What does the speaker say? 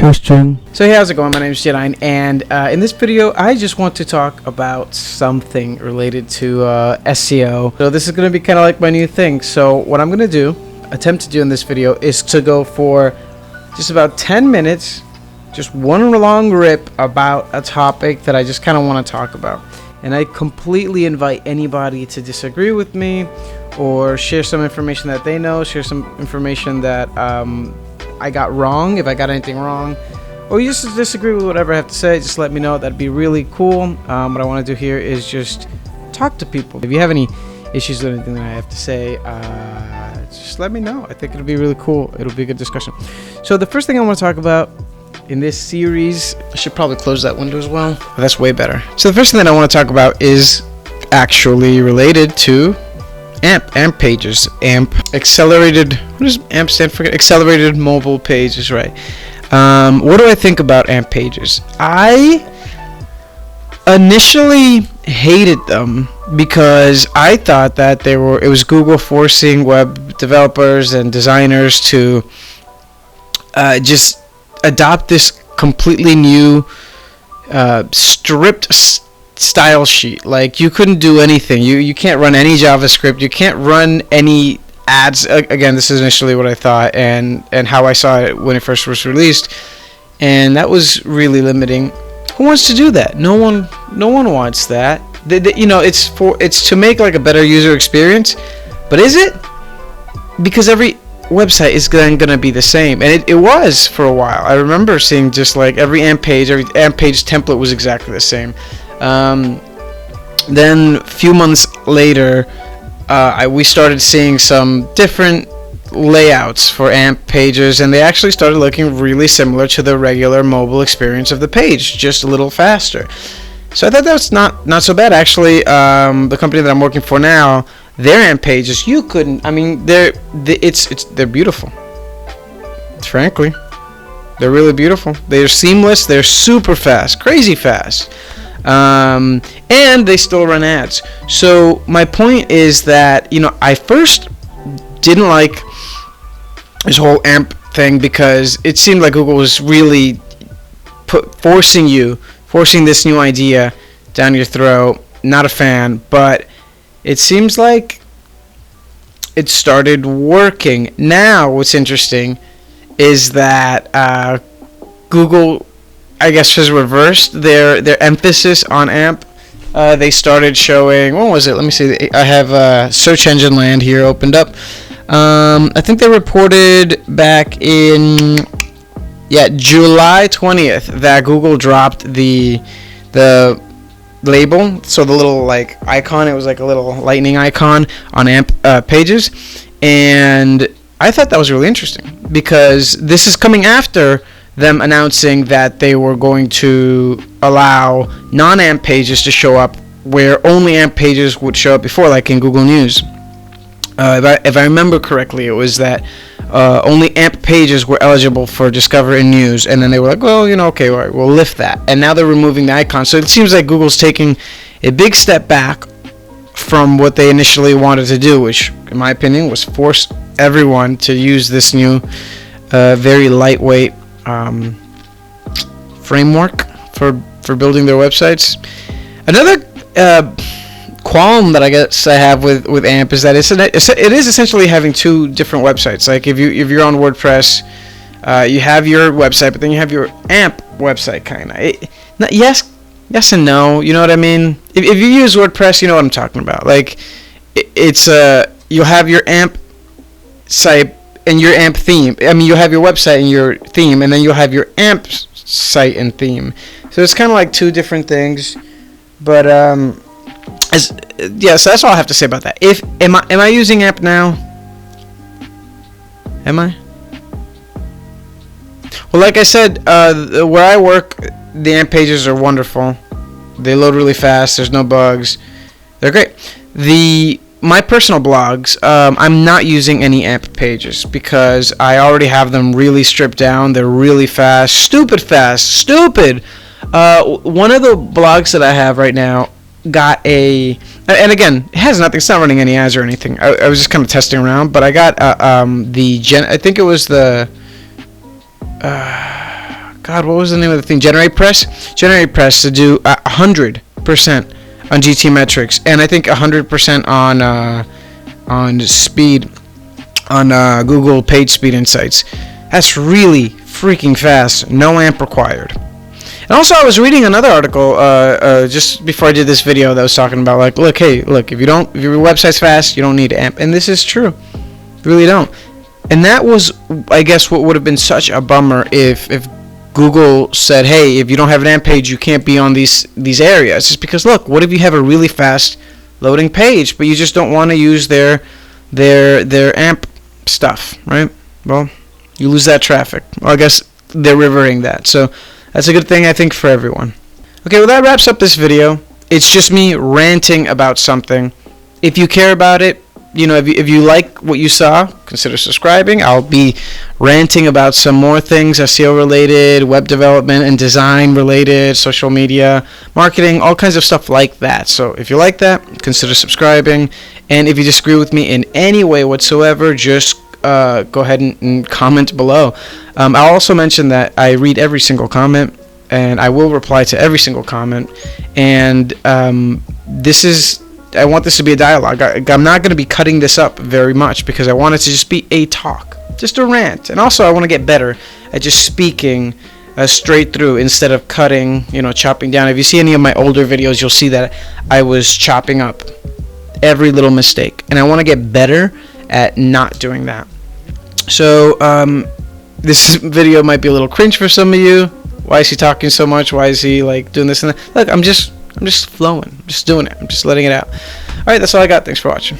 Question. So hey, how's it going? My name is Yerain, and in this video I just want to talk about something related to SEO. So this is going to be kind of like my new thing. So what I'm going to attempt to do in this video is to go for just about 10 minutes, just one long rip about a topic that I just kind of want to talk about. And I completely invite anybody to disagree with me or share some information that they know, share some information that I got wrong, if I got anything wrong, or you just disagree with whatever I have to say. Just let me know. That'd be really cool. What I want to do here is just talk to people. If you have any issues with anything that I have to say, just let me know. I think it'll be really cool. It'll be a good discussion. So the first thing I want to talk about in this series, I should probably close that window as well. Oh, that's way better. So the first thing that I want to talk about is actually related to AMP pages. AMP accelerated. What does AMP stand for? Accelerated mobile pages, right? What do I think about AMP pages? I initially hated them because I thought that it was Google forcing web developers and designers to just adopt this completely new stripped style sheet. Like, you couldn't do anything. You can't run any JavaScript. You can't run any ads. Again, this is initially what I thought and how I saw it when it first was released, and that was really limiting. Who wants to do that? No one wants that. It's to make like a better user experience, but is it? Because every website is then gonna be the same, and it was for a while. I remember seeing just like every AMP page template was exactly the same. Then a few months later, we started seeing some different layouts for AMP pages, and they actually started looking really similar to the regular mobile experience of the page, just a little faster. So I thought that was not so bad. Actually, the company that I'm working for now, their AMP pages, you couldn't. I mean, they're beautiful. Frankly, they're really beautiful. They're seamless. They're super fast, crazy fast. And they still run ads. So my point is that, I first didn't like this whole AMP thing because it seemed like Google was really forcing this new idea down your throat. Not a fan, but it seems like it started working. Now what's interesting is that Google, I guess, has reversed their emphasis on AMP. They started showing, what was it? Let me see. I have Search Engine Land here opened up. I think they reported back in July 20th that Google dropped the label. So the little like icon, it was like a little lightning icon on AMP pages, and I thought that was really interesting because this is coming after them announcing that they were going to allow non-AMP pages to show up where only AMP pages would show up before, like in Google News. If I remember correctly, it was that only AMP pages were eligible for Discover in News, and then they were like, well, okay, all right, we'll lift that. And now they're removing the icon. So it seems like Google's taking a big step back from what they initially wanted to do, which, in my opinion, was force everyone to use this new, very lightweight framework for building their websites. Another qualm that I guess I have with AMP is that it is essentially having two different websites. Like if you're on WordPress, you have your website, but then you have your AMP website, kind of. Yes and no. You know what I mean? If you use WordPress, you know what I'm talking about. Like you'll have your AMP site and your AMP theme. I mean, you'll have your website and your theme, and then you'll have your AMP site and theme. So it's kind of like two different things. But so that's all I have to say about that. Am I using AMP now? Am I? Well, like I said, where I work, the AMP pages are wonderful. They load really fast. There's no bugs. They're great. My personal blogs, I'm not using any AMP pages because I already have them really stripped down. They're really fast. Stupid fast. Stupid. One of the blogs that I have right now got and again, it has nothing. It's not running any ads or anything. I was just kind of testing around, but I got I think it was the God, what was the name of the thing? GeneratePress to do 100% on GT metrics, and I think 100% on speed, on Google Page Speed Insights. That's really freaking fast. No AMP required. And also, I was reading another article just before I did this video that was talking about, like, look, if your website's fast, you don't need AMP, and this is true. You really don't. And that was, I guess, what would have been such a bummer if Google said, hey, if you don't have an AMP page, you can't be on these areas. Just because, look, what if you have a really fast loading page, but you just don't want to use their AMP stuff, right? Well, you lose that traffic. Well, I guess they're reverting that. So that's a good thing, I think, for everyone. Okay, well, that wraps up this video. It's just me ranting about something. If you care about it, if you like what you saw, consider subscribing. I'll be ranting about some more things, SEO related, web development and design related, social media, marketing, all kinds of stuff like that. So if you like that, consider subscribing. And if you disagree with me in any way whatsoever, just go ahead and comment below. I'll also mention that I read every single comment, and I will reply to every single comment. And I want this to be a dialogue. I'm not going to be cutting this up very much because I want it to just be a talk, just a rant. And also, I want to get better at just speaking straight through instead of cutting, chopping down. If you see any of my older videos, you'll see that I was chopping up every little mistake, and I want to get better at not doing that. So this video might be a little cringe for some of you. Why is he talking so much? Why is he like doing this and that? Look, I'm just flowing. I'm just doing it. I'm just letting it out. All right, that's all I got. Thanks for watching.